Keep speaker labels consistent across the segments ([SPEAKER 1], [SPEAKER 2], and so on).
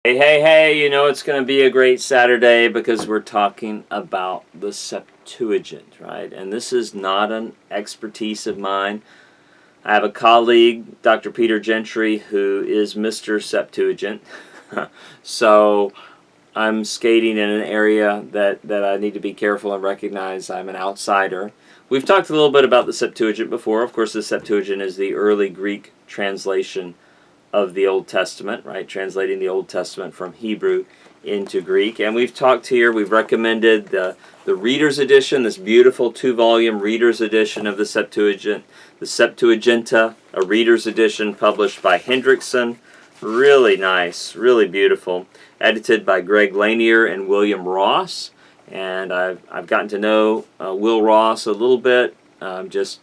[SPEAKER 1] Hey, hey, hey, you know it's going to be a great Saturday because we're talking about the Septuagint, right? And this is not an expertise of mine. I have a colleague, Dr. Peter Gentry, who is Mr. Septuagint. So I'm skating in an area that I need to be careful and recognize I'm an outsider. We've talked a little bit about the Septuagint before. Of course, the Septuagint is the early Greek translation of the Old Testament, right? Translating the Old Testament from Hebrew into Greek. And we've talked here, we've recommended the Reader's Edition, this beautiful 2-volume Reader's Edition of the Septuagint, the Septuaginta, a Reader's Edition published by Hendrickson. Really nice, really beautiful. Edited by Greg Lanier and William Ross. And I've gotten to know Will Ross a little bit just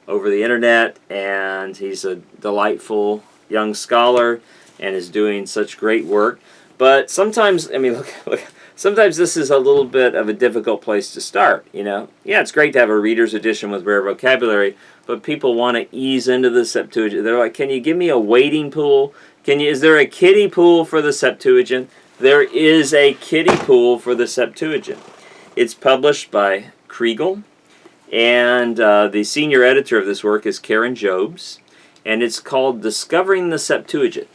[SPEAKER 1] over the internet, and he's a delightful young scholar and is doing such great work. But sometimes, I mean, look, sometimes this is a little bit of a difficult place to start, you know. Yeah, it's great to have a Reader's Edition with rare vocabulary, but people want to ease into the Septuagint. They're like, can you give me a wading pool? Is there a kiddie pool for the Septuagint? There is a kiddie pool for the Septuagint. It's published by Kriegel, and the senior editor of this work is Karen Jobes. And it's called Discovering the Septuagint,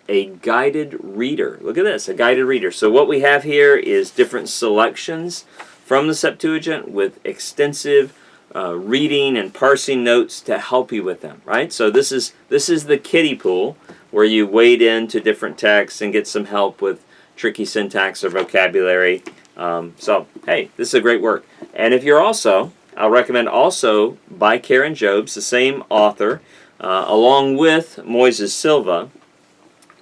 [SPEAKER 1] a guided reader. Look at this, a guided reader. So what we have here is different selections from the Septuagint with extensive reading and parsing notes to help you with them, right? So this is the kiddie pool where you wade into different texts and get some help with tricky syntax or vocabulary. So, hey, this is a great work. And if you're also, I'll recommend also by Karen Jobes, the same author, along with Moises Silva,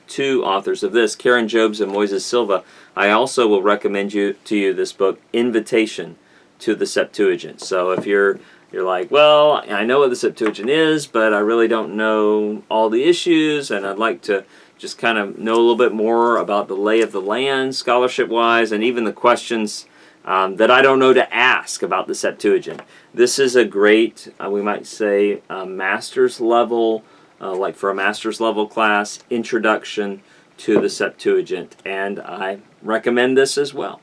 [SPEAKER 1] two authors of this, Karen Jobes and Moises Silva. I also will recommend to you this book, Invitation to the Septuagint. So if you're like, well, I know what the Septuagint is, but I really don't know all the issues, and I'd like to just kind of know a little bit more about the lay of the land, scholarship-wise, and even the questions that I don't know to ask about the Septuagint. This is a great, we might say, master's level, like for a master's level class, introduction to the Septuagint. And I recommend this as well.